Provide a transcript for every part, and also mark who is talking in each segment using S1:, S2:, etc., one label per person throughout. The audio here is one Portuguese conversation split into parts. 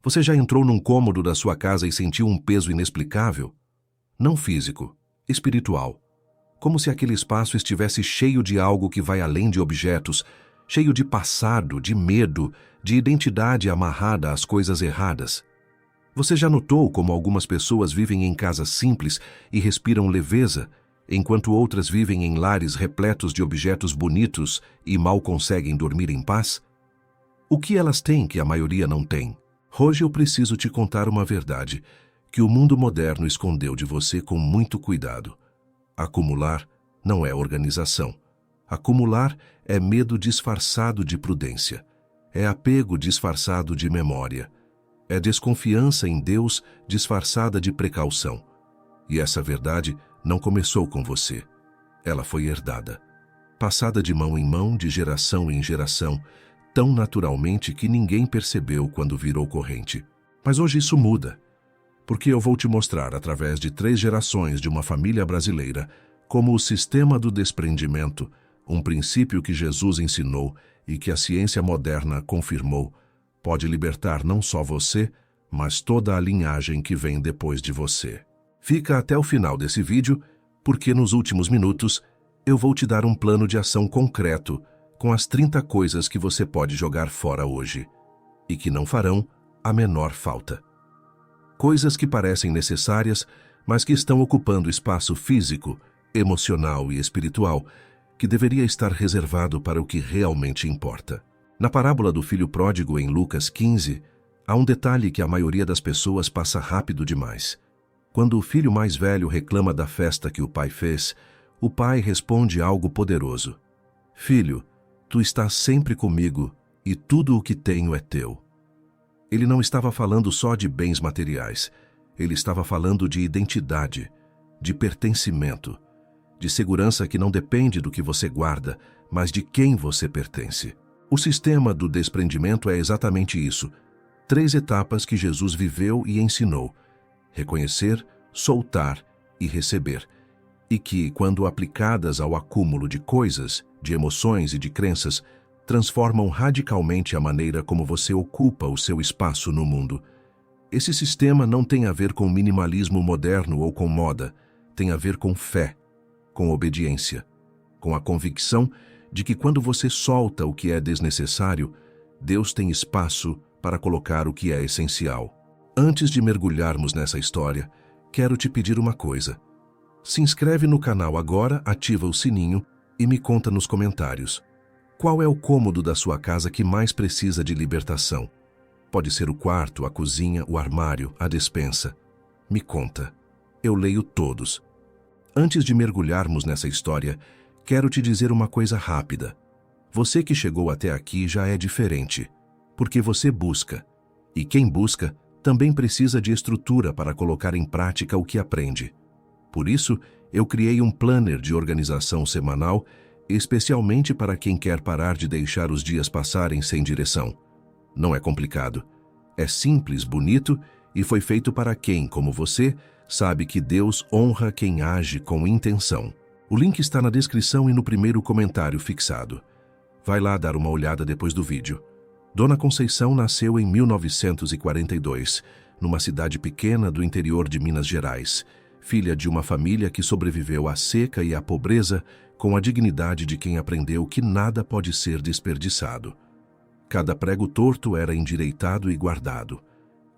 S1: Você já entrou num cômodo da sua casa e sentiu um peso inexplicável? Não físico, espiritual. Como se aquele espaço estivesse cheio de algo que vai além de objetos, cheio de passado, de medo, de identidade amarrada às coisas erradas. Você já notou como algumas pessoas vivem em casas simples e respiram leveza, enquanto outras vivem em lares repletos de objetos bonitos e mal conseguem dormir em paz? O que elas têm que a maioria não tem? Hoje eu preciso te contar uma verdade que o mundo moderno escondeu de você com muito cuidado. Acumular não é organização. Acumular é medo disfarçado de prudência. É apego disfarçado de memória. É desconfiança em Deus disfarçada de precaução. E essa verdade não começou com você. Ela foi herdada. Passada de mão em mão, de geração em geração, tão naturalmente que ninguém percebeu quando virou corrente. Mas hoje isso muda, porque eu vou te mostrar, através de 3 gerações de uma família brasileira, como o sistema do desprendimento, um princípio que Jesus ensinou e que a ciência moderna confirmou, pode libertar não só você, mas toda a linhagem que vem depois de você. Fica até o final desse vídeo, porque nos últimos minutos eu vou te dar um plano de ação concreto com as 30 coisas que você pode jogar fora hoje e que não farão a menor falta. Coisas que parecem necessárias, mas que estão ocupando espaço físico, emocional e espiritual que deveria estar reservado para o que realmente importa. Na parábola do filho pródigo em Lucas 15, há um detalhe que a maioria das pessoas passa rápido demais. Quando o filho mais velho reclama da festa que o pai fez, o pai responde algo poderoso: "Filho, tu estás sempre comigo e tudo o que tenho é teu." Ele não estava falando só de bens materiais. Ele estava falando de identidade, de pertencimento, de segurança que não depende do que você guarda, mas de quem você pertence. O sistema do desprendimento é exatamente isso. 3 etapas que Jesus viveu e ensinou: reconhecer, soltar e receber. E que, quando aplicadas ao acúmulo de coisas, de emoções e de crenças, transformam radicalmente a maneira como você ocupa o seu espaço no mundo. Esse sistema não tem a ver com minimalismo moderno ou com moda, tem a ver com fé, com obediência, com a convicção de que quando você solta o que é desnecessário, Deus tem espaço para colocar o que é essencial. Antes de mergulharmos nessa história, quero te pedir uma coisa. Se inscreve no canal agora, ativa o sininho e me conta nos comentários. Qual é o cômodo da sua casa que mais precisa de libertação? Pode ser o quarto, a cozinha, o armário, a despensa. Me conta. Eu leio todos. Antes de mergulharmos nessa história, quero te dizer uma coisa rápida. Você que chegou até aqui já é diferente, porque você busca. E quem busca também precisa de estrutura para colocar em prática o que aprende. Por isso, eu criei um planner de organização semanal, especialmente para quem quer parar de deixar os dias passarem sem direção. Não é complicado. É simples, bonito e foi feito para quem, como você, sabe que Deus honra quem age com intenção. O link está na descrição e no primeiro comentário fixado. Vai lá dar uma olhada depois do vídeo. Dona Conceição nasceu em 1942, numa cidade pequena do interior de Minas Gerais, filha de uma família que sobreviveu à seca e à pobreza com a dignidade de quem aprendeu que nada pode ser desperdiçado. Cada prego torto era endireitado e guardado.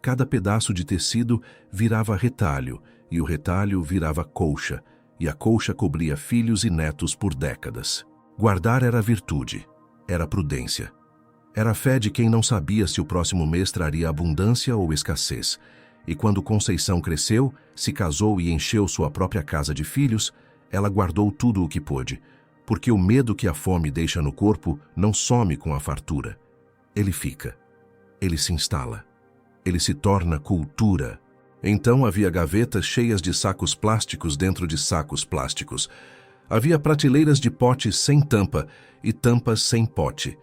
S1: Cada pedaço de tecido virava retalho, e o retalho virava colcha, e a colcha cobria filhos e netos por décadas. Guardar era virtude, era prudência. Era a fé de quem não sabia se o próximo mês traria abundância ou escassez. E quando Conceição cresceu, se casou e encheu sua própria casa de filhos, ela guardou tudo o que pôde, porque o medo que a fome deixa no corpo não some com a fartura. Ele fica, ele se instala, ele se torna cultura. Então havia gavetas cheias de sacos plásticos dentro de sacos plásticos. Havia prateleiras de potes sem tampa e tampas sem pote.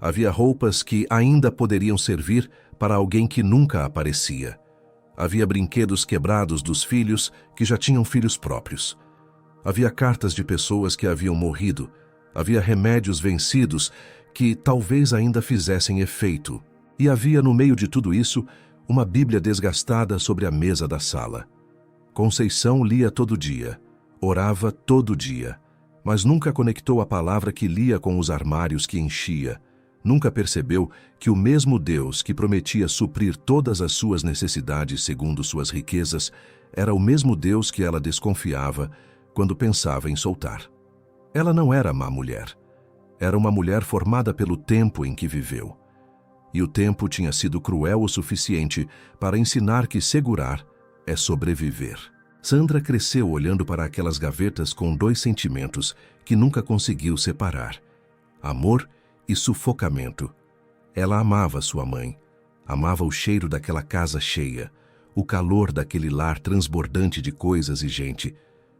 S1: Havia roupas que ainda poderiam servir para alguém que nunca aparecia. Havia brinquedos quebrados dos filhos que já tinham filhos próprios. Havia cartas de pessoas que haviam morrido. Havia remédios vencidos que talvez ainda fizessem efeito. E havia no meio de tudo isso uma Bíblia desgastada sobre a mesa da sala. Conceição lia todo dia, orava todo dia, mas nunca conectou a palavra que lia com os armários que enchia. Nunca percebeu que o mesmo Deus que prometia suprir todas as suas necessidades segundo suas riquezas era o mesmo Deus que ela desconfiava quando pensava em soltar. Ela não era má mulher. Era uma mulher formada pelo tempo em que viveu. E o tempo tinha sido cruel o suficiente para ensinar que segurar é sobreviver. Sandra cresceu olhando para aquelas gavetas com dois sentimentos que nunca conseguiu separar: amor e sufocamento. Ela amava sua mãe, amava o cheiro daquela casa cheia, o calor daquele lar transbordante de coisas e gente.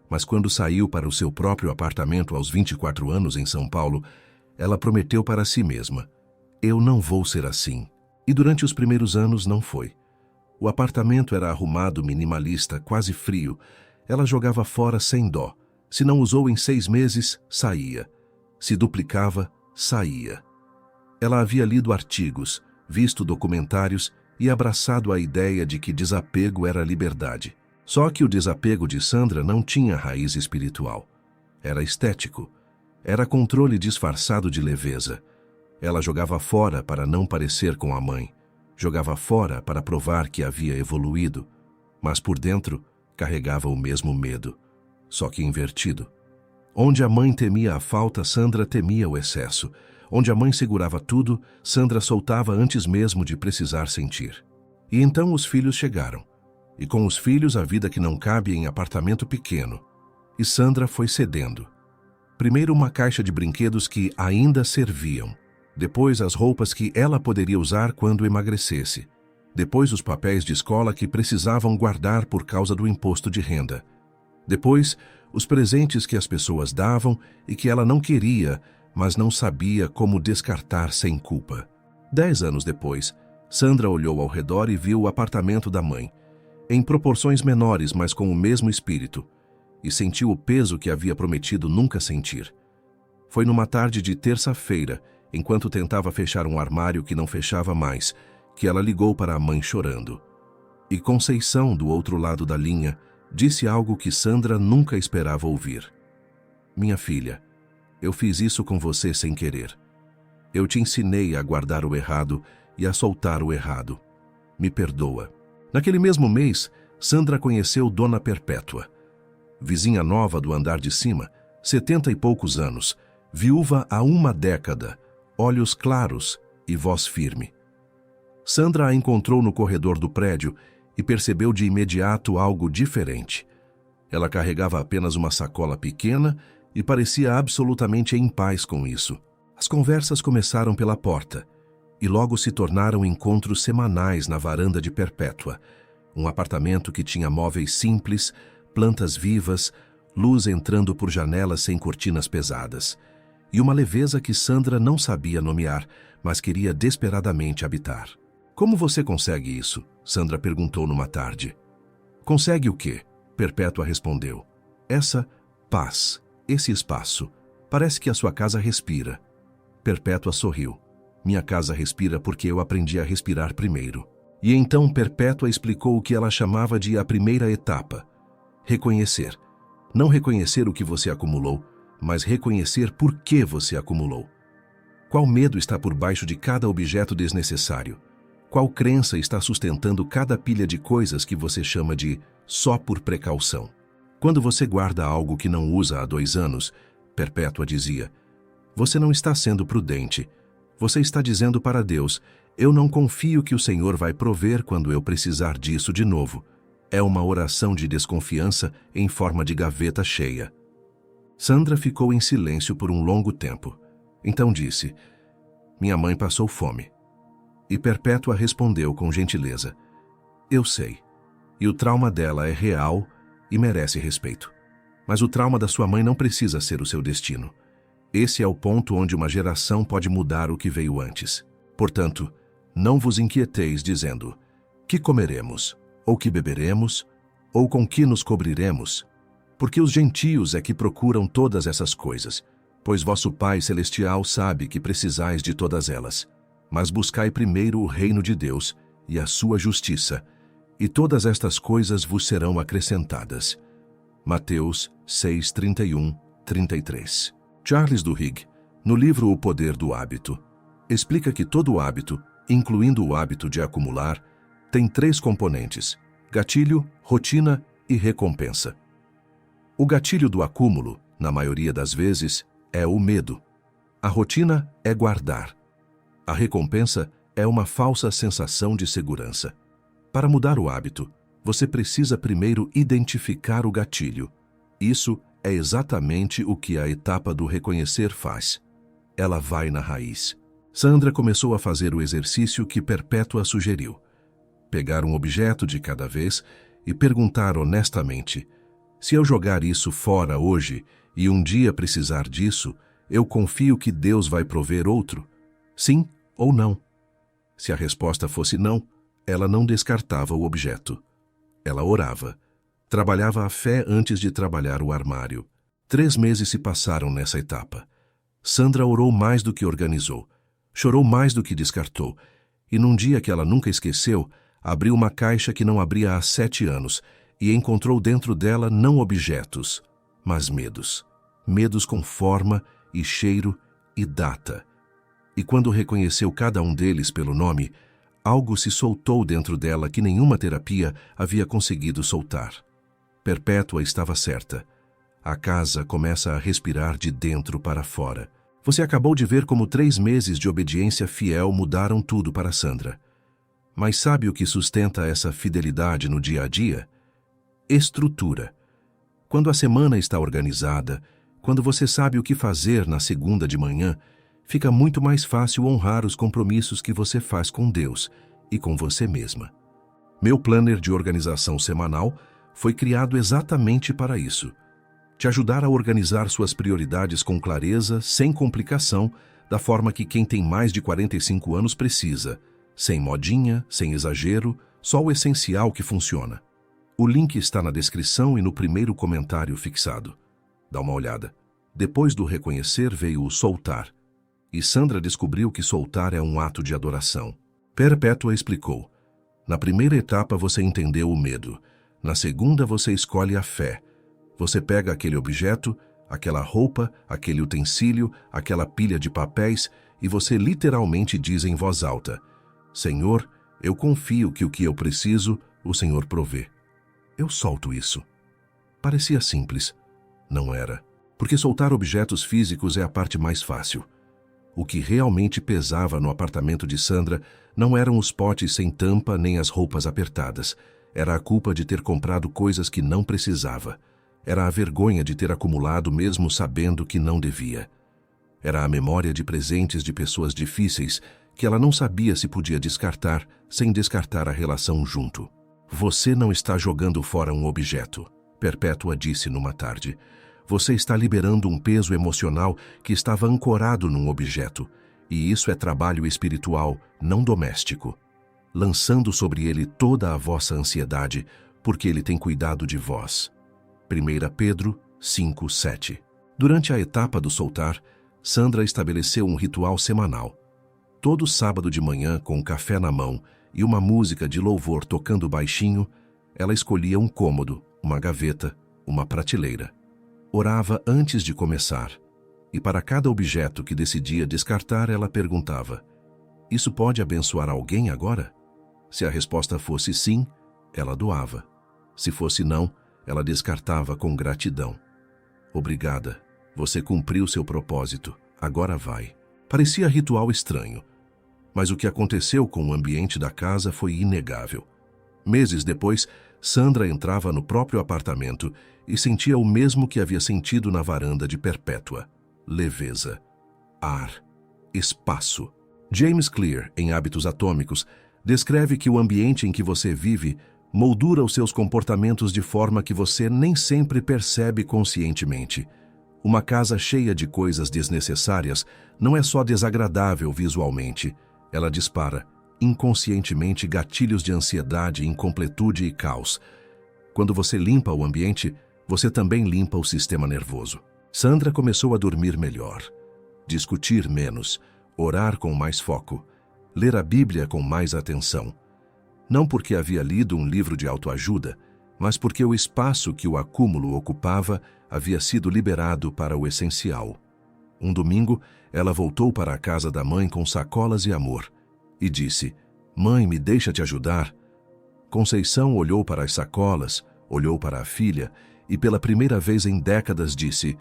S1: Mas quando saiu para o seu próprio apartamento aos 24 anos em São Paulo, ela prometeu para si mesma: eu não vou ser assim. E durante os primeiros anos não foi. O apartamento era arrumado, minimalista, quase frio. Ela jogava fora sem dó. Se não usou em 6 meses, saía. Se duplicava, saía. Ela havia lido artigos, visto documentários e abraçado a ideia de que desapego era liberdade. Só que o desapego de Sandra não tinha raiz espiritual. Era estético. Era controle disfarçado de leveza. Ela jogava fora para não parecer com a mãe. Jogava fora para provar que havia evoluído. Mas por dentro, carregava o mesmo medo, só que invertido. Onde a mãe temia a falta, Sandra temia o excesso. Onde a mãe segurava tudo, Sandra soltava antes mesmo de precisar sentir. E então os filhos chegaram. E com os filhos a vida que não cabe em apartamento pequeno. E Sandra foi cedendo. Primeiro uma caixa de brinquedos que ainda serviam. Depois as roupas que ela poderia usar quando emagrecesse. Depois os papéis de escola que precisavam guardar por causa do imposto de renda. Depois os presentes que as pessoas davam e que ela não queria, mas não sabia como descartar sem culpa. 10 anos depois, Sandra olhou ao redor e viu o apartamento da mãe, em proporções menores, mas com o mesmo espírito, e sentiu o peso que havia prometido nunca sentir. Foi numa tarde de terça-feira, enquanto tentava fechar um armário que não fechava mais, que ela ligou para a mãe chorando. E Conceição, do outro lado da linha, disse algo que Sandra nunca esperava ouvir. Minha filha, eu fiz isso com você sem querer. Eu te ensinei a guardar o errado e a soltar o errado. Me perdoa. Naquele mesmo mês, Sandra conheceu Dona Perpétua, vizinha nova do andar de cima, 70 e poucos anos, viúva há uma década, olhos claros e voz firme. Sandra a encontrou no corredor do prédio e percebeu de imediato algo diferente. Ela carregava apenas uma sacola pequena e parecia absolutamente em paz com isso. As conversas começaram pela porta e logo se tornaram encontros semanais na varanda de Perpétua, um apartamento que tinha móveis simples, plantas vivas, luz entrando por janelas sem cortinas pesadas, e uma leveza que Sandra não sabia nomear, mas queria desesperadamente habitar. Como você consegue isso? Sandra perguntou numa tarde. Consegue o quê? Perpétua respondeu. Essa paz, esse espaço. Parece que a sua casa respira. Perpétua sorriu. Minha casa respira porque eu aprendi a respirar primeiro. E então Perpétua explicou o que ela chamava de a primeira etapa. Reconhecer. Não reconhecer o que você acumulou, mas reconhecer por que você acumulou. Qual medo está por baixo de cada objeto desnecessário? Qual crença está sustentando cada pilha de coisas que você chama de só por precaução? Quando você guarda algo que não usa há 2 anos, Perpétua dizia, você não está sendo prudente. Você está dizendo para Deus, eu não confio que o Senhor vai prover quando eu precisar disso de novo. É uma oração de desconfiança em forma de gaveta cheia. Sandra ficou em silêncio por um longo tempo. Então disse, minha mãe passou fome. E Perpétua respondeu com gentileza, eu sei. E o trauma dela é real e merece respeito. Mas o trauma da sua mãe não precisa ser o seu destino. Esse é o ponto onde uma geração pode mudar o que veio antes. Portanto, não vos inquieteis dizendo, que comeremos, ou que beberemos, ou com que nos cobriremos? Porque os gentios é que procuram todas essas coisas, pois vosso Pai Celestial sabe que precisais de todas elas. Mas buscai primeiro o reino de Deus, e a sua justiça, e todas estas coisas vos serão acrescentadas. Mateus 6, 31, 33. Charles Duhigg, no livro O Poder do Hábito, explica que todo hábito, incluindo o hábito de acumular, tem 3 componentes: gatilho, rotina e recompensa. O gatilho do acúmulo, na maioria das vezes, é o medo. A rotina é guardar. A recompensa é uma falsa sensação de segurança. Para mudar o hábito, você precisa primeiro identificar o gatilho. Isso é exatamente o que a etapa do reconhecer faz. Ela vai na raiz. Sandra começou a fazer o exercício que Perpétua sugeriu: pegar um objeto de cada vez e perguntar honestamente: se eu jogar isso fora hoje e um dia precisar disso, eu confio que Deus vai prover outro? Sim ou não? Se a resposta fosse não, ela não descartava o objeto. Ela orava. Trabalhava a fé antes de trabalhar o armário. 3 meses se passaram nessa etapa. Sandra orou mais do que organizou, chorou mais do que descartou, e num dia que ela nunca esqueceu, abriu uma caixa que não abria há 7 anos e encontrou dentro dela não objetos, mas medos. Medos com forma e cheiro e data. E quando reconheceu cada um deles pelo nome, algo se soltou dentro dela que nenhuma terapia havia conseguido soltar. Perpétua estava certa. A casa começa a respirar de dentro para fora. Você acabou de ver como 3 meses de obediência fiel mudaram tudo para Sandra. Mas sabe o que sustenta essa fidelidade no dia a dia? Estrutura. Quando a semana está organizada, quando você sabe o que fazer na segunda de manhã, fica muito mais fácil honrar os compromissos que você faz com Deus e com você mesma. Meu planner de organização semanal foi criado exatamente para isso: te ajudar a organizar suas prioridades com clareza, sem complicação, da forma que quem tem mais de 45 anos precisa, sem modinha, sem exagero, só o essencial que funciona. O link está na descrição e no primeiro comentário fixado. Dá uma olhada. Depois do reconhecer veio o soltar. E Sandra descobriu que soltar é um ato de adoração. Perpétua explicou: na primeira etapa você entendeu o medo. Na segunda você escolhe a fé. Você pega aquele objeto, aquela roupa, aquele utensílio, aquela pilha de papéis e você literalmente diz em voz alta: Senhor, eu confio que o que eu preciso, o Senhor provê. Eu solto isso. Parecia simples. Não era. Porque soltar objetos físicos é a parte mais fácil. O que realmente pesava no apartamento de Sandra não eram os potes sem tampa nem as roupas apertadas. Era a culpa de ter comprado coisas que não precisava. Era a vergonha de ter acumulado mesmo sabendo que não devia. Era a memória de presentes de pessoas difíceis que ela não sabia se podia descartar sem descartar a relação junto. Você não está jogando fora um objeto, Perpétua disse numa tarde. Você está liberando um peso emocional que estava ancorado num objeto, e isso é trabalho espiritual, não doméstico. Lançando sobre ele toda a vossa ansiedade, porque ele tem cuidado de vós. 1 Pedro 5, 7. Durante a etapa do soltar, Sandra estabeleceu um ritual semanal. Todo sábado de manhã, com um café na mão e uma música de louvor tocando baixinho, ela escolhia um cômodo, uma gaveta, uma prateleira. Orava antes de começar, e para cada objeto que decidia descartar, ela perguntava: isso pode abençoar alguém agora? Se a resposta fosse sim, ela doava. Se fosse não, ela descartava com gratidão. Obrigada, você cumpriu seu propósito, agora vai. Parecia ritual estranho, mas o que aconteceu com o ambiente da casa foi inegável. Meses depois, Sandra entrava no próprio apartamento e sentia o mesmo que havia sentido na varanda de Perpétua: leveza, ar, espaço. James Clear, em Hábitos Atômicos, descreve que o ambiente em que você vive moldura os seus comportamentos de forma que você nem sempre percebe conscientemente. Uma casa cheia de coisas desnecessárias não é só desagradável visualmente, ela dispara inconscientemente gatilhos de ansiedade, incompletude e caos. Quando você limpa o ambiente, você também limpa o sistema nervoso. Sandra começou a dormir melhor, discutir menos, orar com mais foco, ler a Bíblia com mais atenção. Não porque havia lido um livro de autoajuda, mas porque o espaço que o acúmulo ocupava havia sido liberado para o essencial. Um domingo, ela voltou para a casa da mãe com sacolas e amor, e disse: "Mãe, me deixa te ajudar." Conceição olhou para as sacolas, olhou para a filha, e pela primeira vez em décadas disse: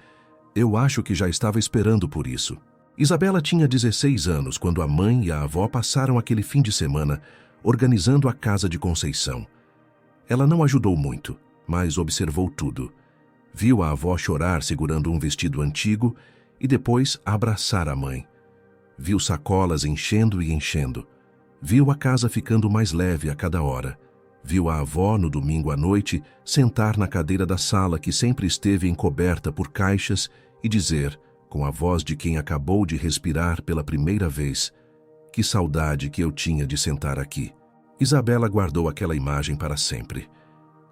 S1: "Eu acho que já estava esperando por isso." Isabela tinha 16 anos quando a mãe e a avó passaram aquele fim de semana organizando a casa de Conceição. Ela não ajudou muito, mas observou tudo. Viu a avó chorar segurando um vestido antigo e depois abraçar a mãe. Viu sacolas enchendo e enchendo. Viu a casa ficando mais leve a cada hora. Viu a avó, no domingo à noite, sentar na cadeira da sala que sempre esteve encoberta por caixas e dizer, com a voz de quem acabou de respirar pela primeira vez: "Que saudade que eu tinha de sentar aqui." Isabela guardou aquela imagem para sempre.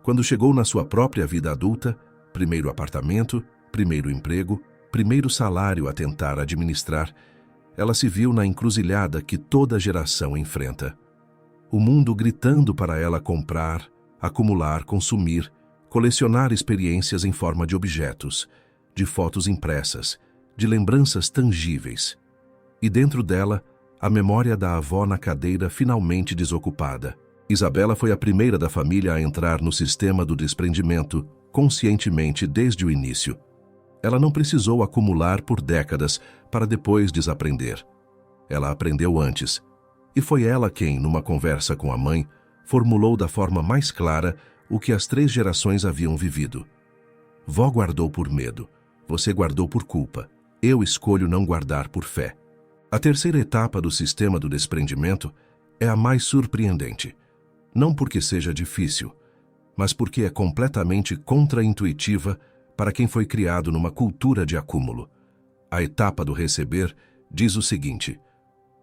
S1: Quando chegou na sua própria vida adulta, primeiro apartamento, primeiro emprego, primeiro salário a tentar administrar, ela se viu na encruzilhada que toda geração enfrenta. O mundo gritando para ela comprar, acumular, consumir, colecionar experiências em forma de objetos, de fotos impressas, de lembranças tangíveis. E dentro dela, a memória da avó na cadeira finalmente desocupada. Isabela foi a primeira da família a entrar no sistema do desprendimento, conscientemente desde o início. Ela não precisou acumular por décadas para depois desaprender. Ela aprendeu antes. E foi ela quem, numa conversa com a mãe, formulou da forma mais clara o que as 3 gerações haviam vivido. Vó guardou por medo. Você guardou por culpa. Eu escolho não guardar por fé. A terceira etapa do sistema do desprendimento é a mais surpreendente. Não porque seja difícil, mas porque é completamente contraintuitiva para quem foi criado numa cultura de acúmulo. A etapa do receber diz o seguinte: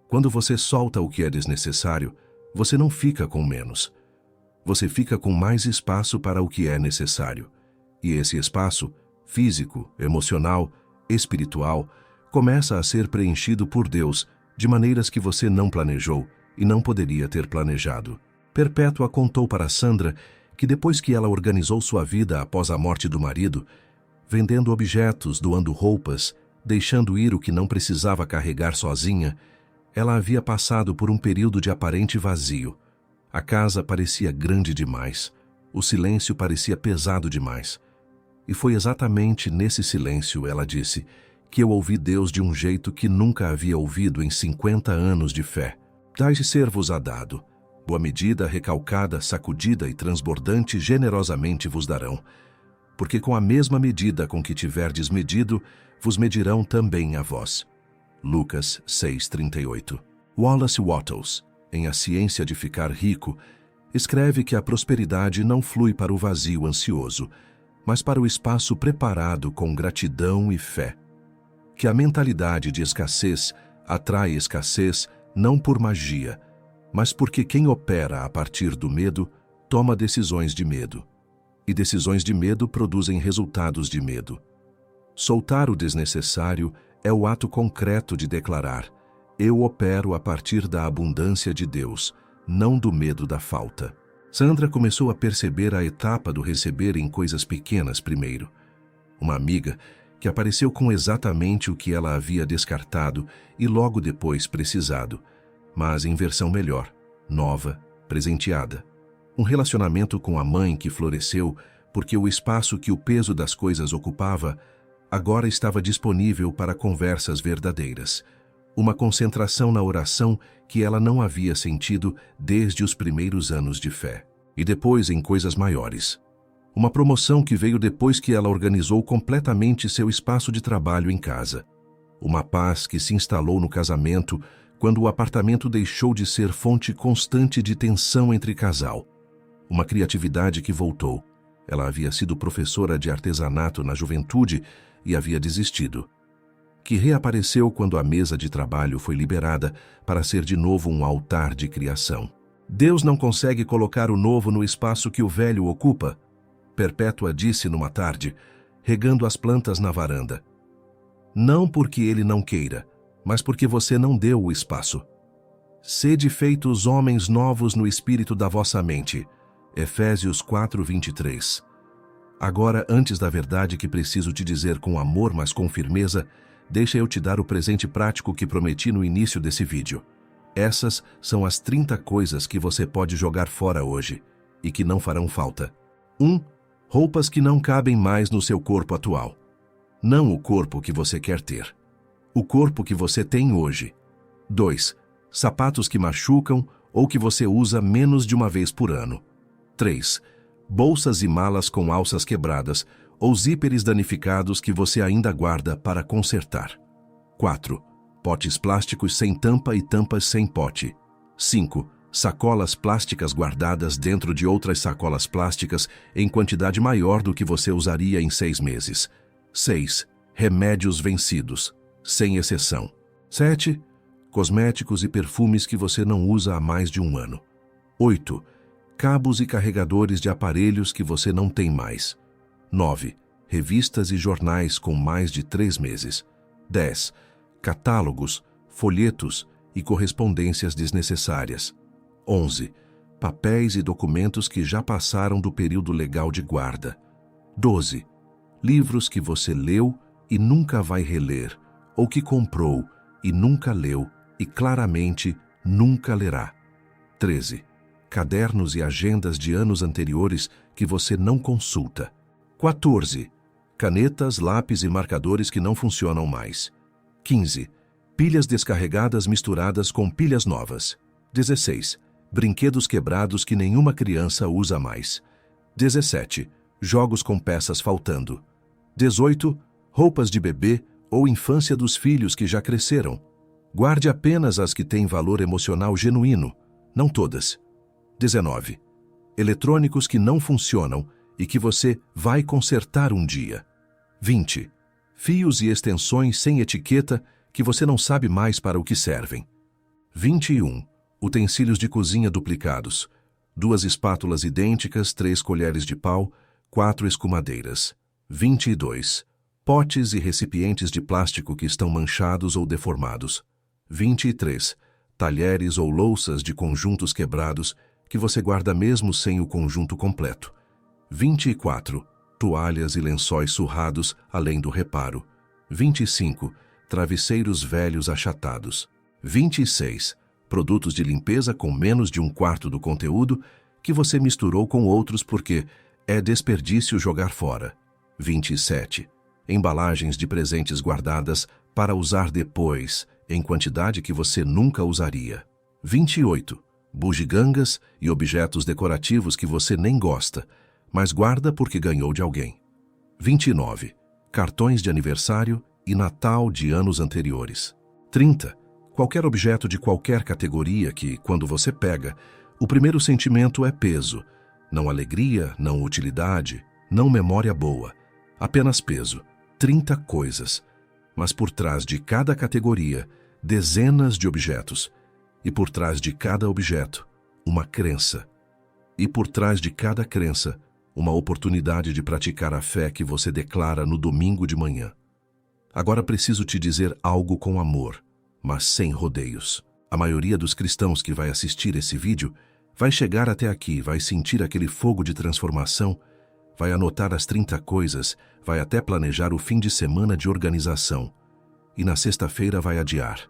S1: quando você solta o que é desnecessário, você não fica com menos. Você fica com mais espaço para o que é necessário. E esse espaço, físico, emocional, espiritual, começa a ser preenchido por Deus de maneiras que você não planejou e não poderia ter planejado. Perpétua contou para Sandra que depois que ela organizou sua vida após a morte do marido, vendendo objetos, doando roupas, deixando ir o que não precisava carregar sozinha, ela havia passado por um período de aparente vazio. A casa parecia grande demais. O silêncio parecia pesado demais. E foi exatamente nesse silêncio, ela disse, que eu ouvi Deus de um jeito que nunca havia ouvido em 50 anos de fé. Dai-se-ser-vos-á dado. Boa medida, recalcada, sacudida e transbordante generosamente vos darão. Porque com a mesma medida com que tiverdes medido, vos medirão também a vós. Lucas 6:38. Wallace Wattles, em A Ciência de Ficar Rico, escreve que a prosperidade não flui para o vazio ansioso, mas para o espaço preparado com gratidão e fé. Que a mentalidade de escassez atrai escassez não por magia, mas porque quem opera a partir do medo toma decisões de medo. E decisões de medo produzem resultados de medo. Soltar o desnecessário é o ato concreto de declarar: eu opero a partir da abundância de Deus, não do medo da falta. Sandra começou a perceber a etapa do receber em coisas pequenas primeiro. Uma amiga que apareceu com exatamente o que ela havia descartado e logo depois precisado, mas em versão melhor, nova, presenteada. Um relacionamento com a mãe que floresceu porque o espaço que o peso das coisas ocupava agora estava disponível para conversas verdadeiras. Uma concentração na oração que ela não havia sentido desde os primeiros anos de fé. E depois em coisas maiores. Uma promoção que veio depois que ela organizou completamente seu espaço de trabalho em casa. Uma paz que se instalou no casamento quando o apartamento deixou de ser fonte constante de tensão entre casal. Uma criatividade que voltou. Ela havia sido professora de artesanato na juventude e havia desistido. Que reapareceu quando a mesa de trabalho foi liberada para ser de novo um altar de criação. Deus não consegue colocar o novo no espaço que o velho ocupa, Perpétua disse numa tarde, regando as plantas na varanda. Não porque ele não queira, mas porque você não deu o espaço. Sede feitos homens novos no espírito da vossa mente. Efésios 4:23. Agora, antes da verdade que preciso te dizer com amor, mas com firmeza, deixa eu te dar o presente prático que prometi no início desse vídeo. Essas são as 30 coisas que você pode jogar fora hoje e que não farão falta. 1. Roupas que não cabem mais no seu corpo atual. Não o corpo que você quer ter. O corpo que você tem hoje. 2. Sapatos que machucam ou que você usa menos de uma vez por ano. 3. Bolsas e malas com alças quebradas ou zíperes danificados que você ainda guarda para consertar. 4. Potes plásticos sem tampa e tampas sem pote. 5. Sacolas plásticas guardadas dentro de outras sacolas plásticas em quantidade maior do que você usaria em 6 meses. 6. Remédios vencidos, sem exceção. 7. Cosméticos e perfumes que você não usa há mais de um ano. 8. Cabos e carregadores de aparelhos que você não tem mais. 9. Revistas e jornais com mais de 3 meses. 10. Catálogos, folhetos e correspondências desnecessárias. 11. Papéis e documentos que já passaram do período legal de guarda. 12. Livros que você leu e nunca vai reler, ou que comprou e nunca leu e claramente nunca lerá. 13. Cadernos e agendas de anos anteriores que você não consulta. 14. Canetas, lápis e marcadores que não funcionam mais. 15. Pilhas descarregadas misturadas com pilhas novas. 16. Brinquedos quebrados que nenhuma criança usa mais. 17. Jogos com peças faltando. 18. Roupas de bebê ou infância dos filhos que já cresceram. Guarde apenas as que têm valor emocional genuíno, não todas. 19. Eletrônicos que não funcionam e que você vai consertar um dia. 20. Fios e extensões sem etiqueta que você não sabe mais para o que servem. 21. Utensílios de cozinha duplicados. 2 espátulas idênticas, 3 colheres de pau, 4 escumadeiras. 22. Potes e recipientes de plástico que estão manchados ou deformados. 23. Talheres ou louças de conjuntos quebrados que você guarda mesmo sem o conjunto completo. 24. Toalhas e lençóis surrados além do reparo. 25. Travesseiros velhos achatados. 26. Produtos de limpeza com menos de 1/4 do conteúdo que você misturou com outros porque é desperdício jogar fora. 27. Embalagens de presentes guardadas para usar depois, em quantidade que você nunca usaria. 28. Bugigangas e objetos decorativos que você nem gosta, mas guarda porque ganhou de alguém. 29. Cartões de aniversário e Natal de anos anteriores. 30. Qualquer objeto de qualquer categoria que, quando você pega, o primeiro sentimento é peso, não alegria, não utilidade, não memória boa, apenas peso. 30 coisas, mas por trás de cada categoria, dezenas de objetos, e por trás de cada objeto, uma crença, e por trás de cada crença, uma oportunidade de praticar a fé que você declara no domingo de manhã. Agora preciso te dizer algo com amor, mas sem rodeios. A maioria dos cristãos que vai assistir esse vídeo vai chegar até aqui, vai sentir aquele fogo de transformação, vai anotar as 30 coisas, vai até planejar o fim de semana de organização. E na sexta-feira vai adiar.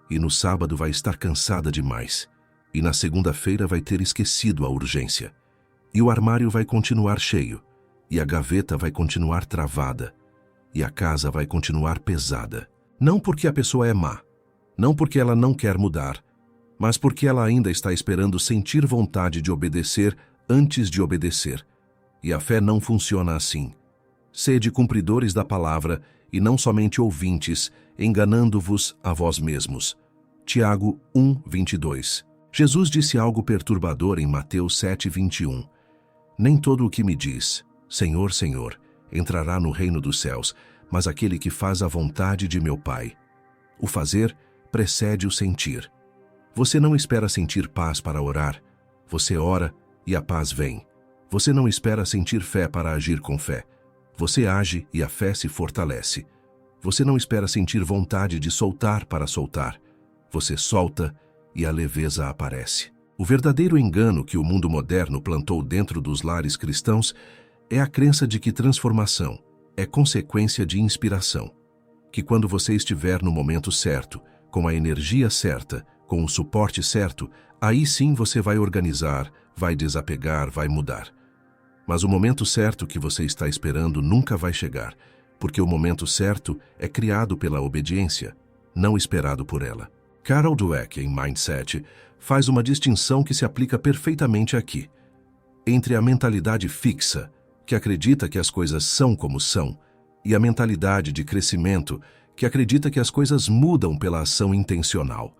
S1: E no sábado vai estar cansada demais. E na segunda-feira vai ter esquecido a urgência. E o armário vai continuar cheio. E a gaveta vai continuar travada. E a casa vai continuar pesada. Não porque a pessoa é má. Não porque ela não quer mudar. Mas porque ela ainda está esperando sentir vontade de obedecer antes de obedecer. E a fé não funciona assim. Sede cumpridores da palavra e não somente ouvintes, enganando-vos a vós mesmos. Tiago 1:22. Jesus disse algo perturbador em Mateus 7:21. Nem todo o que me diz, Senhor, Senhor, entrará no reino dos céus, mas aquele que faz a vontade de meu Pai. O fazer precede o sentir. Você não espera sentir paz para orar. Você ora e a paz vem. Você não espera sentir fé para agir com fé. Você age e a fé se fortalece. Você não espera sentir vontade de soltar para soltar. Você solta e a leveza aparece. O verdadeiro engano que o mundo moderno plantou dentro dos lares cristãos é a crença de que transformação é consequência de inspiração. Que quando você estiver no momento certo, com a energia certa, com o suporte certo, aí sim você vai organizar, vai desapegar, vai mudar. Mas o momento certo que você está esperando nunca vai chegar, porque o momento certo é criado pela obediência, não esperado por ela. Carol Dweck, em Mindset, faz uma distinção que se aplica perfeitamente aqui. Entre a mentalidade fixa, que acredita que as coisas são como são, e a mentalidade de crescimento, que acredita que as coisas mudam pela ação intencional.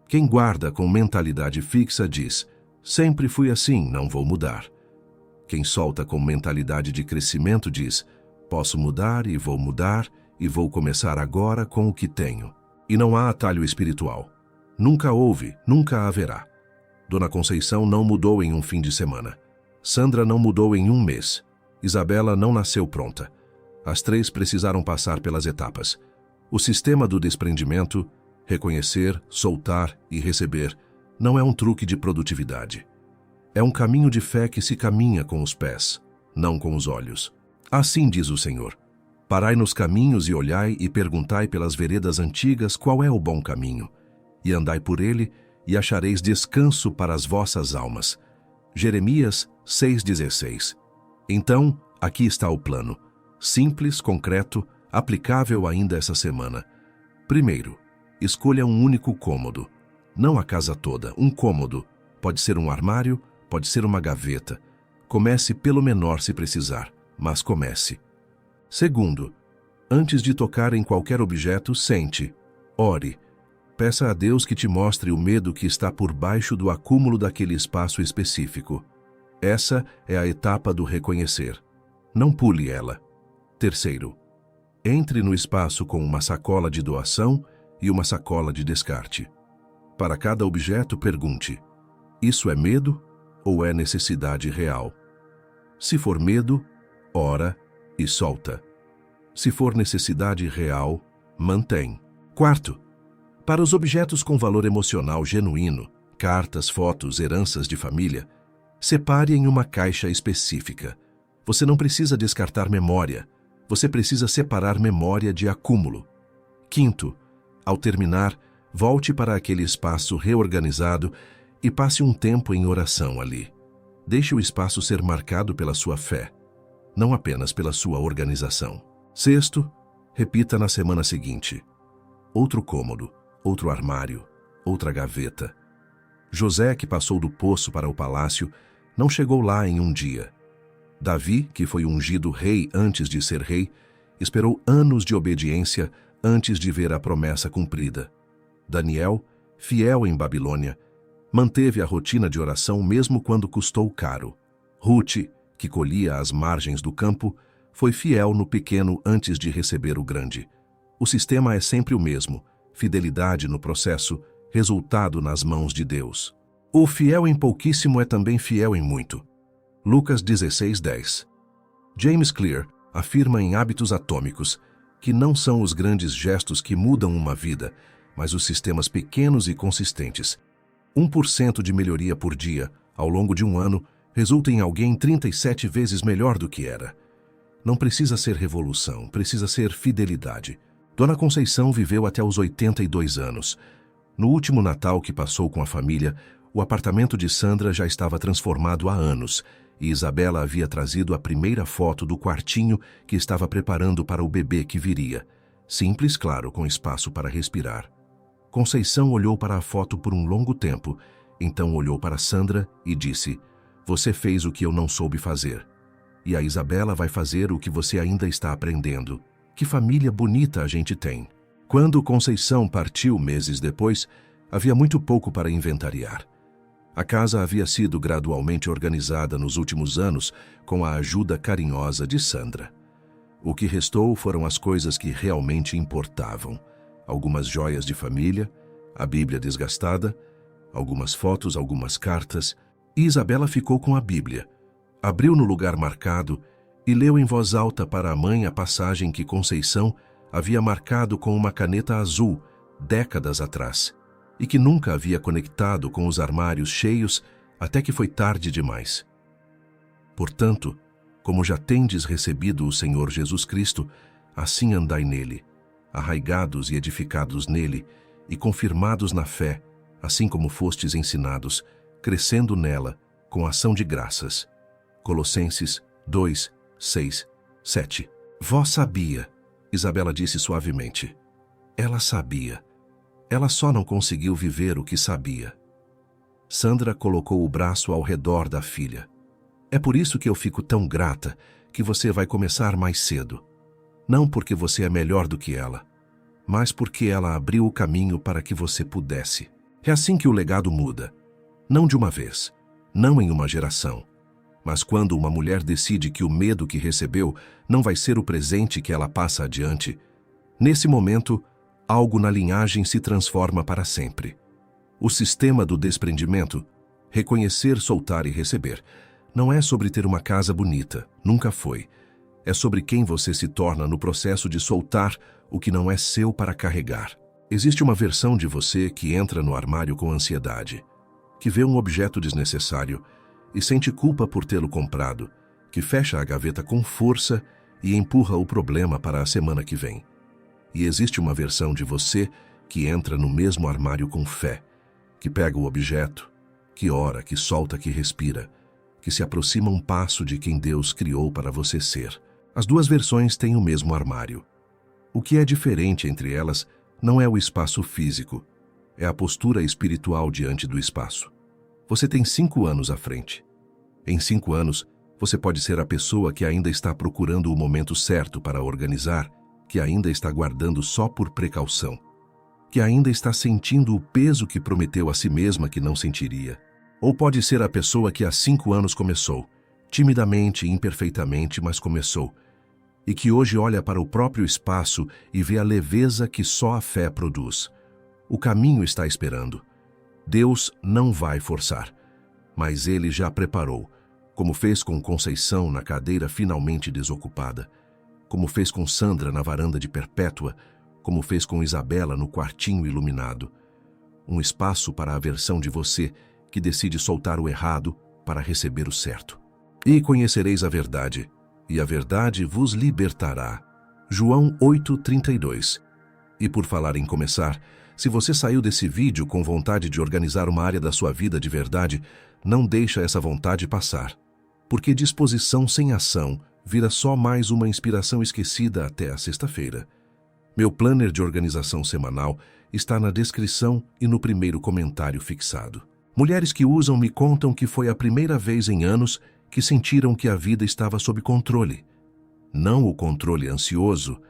S1: Quem guarda com mentalidade fixa diz, sempre fui assim, não vou mudar. Quem solta com mentalidade de crescimento diz, posso mudar e vou começar agora com o que tenho. E não há atalho espiritual. Nunca houve, nunca haverá. Dona Conceição não mudou em um fim de semana. Sandra não mudou em um mês. Isabela não nasceu pronta. As três precisaram passar pelas etapas. O sistema do desprendimento, reconhecer, soltar e receber, não é um truque de produtividade. É um caminho de fé que se caminha com os pés, não com os olhos. Assim diz o Senhor. Parai nos caminhos e olhai e perguntai pelas veredas antigas qual é o bom caminho, e andai por ele e achareis descanso para as vossas almas. Jeremias 6,16. Então, aqui está o plano. Simples, concreto, aplicável ainda essa semana. Primeiro, escolha um único cômodo. Não a casa toda, um cômodo. Pode ser um armário, pode ser uma gaveta. Comece pelo menor se precisar, mas comece. Segundo, antes de tocar em qualquer objeto, sente, ore. Peça a Deus que te mostre o medo que está por baixo do acúmulo daquele espaço específico. Essa é a etapa do reconhecer. Não pule ela. Terceiro, entre no espaço com uma sacola de doação e uma sacola de descarte. Para cada objeto, pergunte, isso é medo ou é necessidade real? Se for medo, ora e solta. Se for necessidade real, mantém. Quarto, para os objetos com valor emocional genuíno, cartas, fotos, heranças de família, separe em uma caixa específica. Você não precisa descartar memória, você precisa separar memória de acúmulo. Quinto, ao terminar, volte para aquele espaço reorganizado e passe um tempo em oração ali. Deixe o espaço ser marcado pela sua fé, não apenas pela sua organização. Sexto, repita na semana seguinte. Outro cômodo, outro armário, outra gaveta. José, que passou do poço para o palácio, não chegou lá em um dia. Davi, que foi ungido rei antes de ser rei, esperou anos de obediência antes de ver a promessa cumprida. Daniel, fiel em Babilônia, manteve a rotina de oração mesmo quando custou caro. Ruth, que colhia às margens do campo, foi fiel no pequeno antes de receber o grande. O sistema é sempre o mesmo, fidelidade no processo, resultado nas mãos de Deus. O fiel em pouquíssimo é também fiel em muito. Lucas 16:10. James Clear afirma em Hábitos Atômicos que não são os grandes gestos que mudam uma vida, mas os sistemas pequenos e consistentes. 1% de melhoria por dia, ao longo de um ano, resulta em alguém 37 vezes melhor do que era. Não precisa ser revolução, precisa ser fidelidade. Dona Conceição viveu até os 82 anos. No último Natal que passou com a família, o apartamento de Sandra já estava transformado há anos, e Isabela havia trazido a primeira foto do quartinho que estava preparando para o bebê que viria. Simples, claro, com espaço para respirar. Conceição olhou para a foto por um longo tempo, então olhou para Sandra e disse, você fez o que eu não soube fazer. E a Isabela vai fazer o que você ainda está aprendendo. Que família bonita a gente tem. Quando Conceição partiu meses depois, havia muito pouco para inventariar. A casa havia sido gradualmente organizada nos últimos anos com a ajuda carinhosa de Sandra. O que restou foram as coisas que realmente importavam. Algumas joias de família, a Bíblia desgastada, algumas fotos, algumas cartas, e Isabela ficou com a Bíblia. Abriu no lugar marcado e leu em voz alta para a mãe a passagem que Conceição havia marcado com uma caneta azul, décadas atrás. e que nunca havia conectado com os armários cheios até que foi tarde demais. Portanto, como já tendes recebido o Senhor Jesus Cristo, assim andai nele, arraigados e edificados nele, e confirmados na fé, assim como fostes ensinados, crescendo nela, com ação de graças. Colossenses 2, 6, 7. Vós sabia, Isabela disse suavemente. Ela sabia. Ela só não conseguiu viver o que sabia. Sandra colocou o braço ao redor da filha. É por isso que eu fico tão grata que você vai começar mais cedo. Não porque você é melhor do que ela, mas porque ela abriu o caminho para que você pudesse. É assim que o legado muda. Não de uma vez, não em uma geração, mas quando uma mulher decide que o medo que recebeu não vai ser o presente que ela passa adiante, nesse momento, algo na linhagem se transforma para sempre. O sistema do desprendimento, reconhecer, soltar e receber, não é sobre ter uma casa bonita, nunca foi. É sobre quem você se torna no processo de soltar o que não é seu para carregar. Existe uma versão de você que entra no armário com ansiedade, que vê um objeto desnecessário e sente culpa por tê-lo comprado, que fecha a gaveta com força e empurra o problema para a semana que vem. E existe uma versão de você que entra no mesmo armário com fé, que pega o objeto, que ora, que solta, que respira, que se aproxima um passo de quem Deus criou para você ser. As duas versões têm o mesmo armário. O que é diferente entre elas não é o espaço físico, é a postura espiritual diante do espaço. Você tem 5 anos à frente. Em 5 anos, você pode ser a pessoa que ainda está procurando o momento certo para organizar, que ainda está guardando só por precaução, que ainda está sentindo o peso que prometeu a si mesma que não sentiria. Ou pode ser a pessoa que há 5 anos começou, timidamente e imperfeitamente, mas começou, e que hoje olha para o próprio espaço e vê a leveza que só a fé produz. O caminho está esperando. Deus não vai forçar, mas Ele já preparou, como fez com Conceição na cadeira finalmente desocupada, como fez com Sandra na varanda de Perpétua, como fez com Isabela no quartinho iluminado. Um espaço para a versão de você que decide soltar o errado para receber o certo. E conhecereis a verdade, e a verdade vos libertará. João 8:32. E por falar em começar, se você saiu desse vídeo com vontade de organizar uma área da sua vida de verdade, não deixa essa vontade passar. Porque disposição sem ação vira só mais uma inspiração esquecida até a sexta-feira. Meu planner de organização semanal está na descrição e no primeiro comentário fixado. Mulheres que usam me contam que foi a primeira vez em anos que sentiram que a vida estava sob controle. Não o controle ansioso,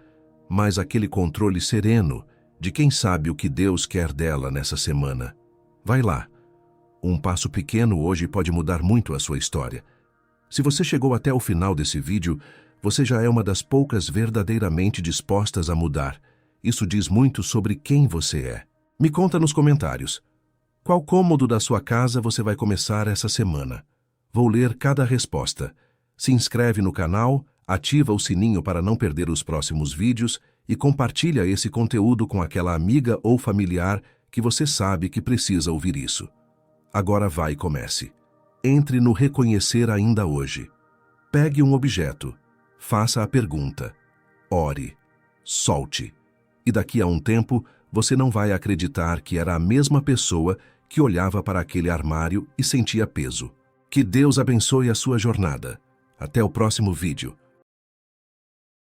S1: mas aquele controle sereno de quem sabe o que Deus quer dela nessa semana. Vai lá. Um passo pequeno hoje pode mudar muito a sua história. Se você chegou até o final desse vídeo, você já é uma das poucas verdadeiramente dispostas a mudar. Isso diz muito sobre quem você é. Me conta nos comentários. Qual cômodo da sua casa você vai começar essa semana? Vou ler cada resposta. Se inscreve no canal, ativa o sininho para não perder os próximos vídeos e compartilha esse conteúdo com aquela amiga ou familiar que você sabe que precisa ouvir isso. Agora vai e comece. Entre no reconhecer ainda hoje. Pegue um objeto, faça a pergunta, ore, solte. E daqui a um tempo, você não vai acreditar que era a mesma pessoa que olhava para aquele armário e sentia peso. Que Deus abençoe a sua jornada. Até o próximo vídeo.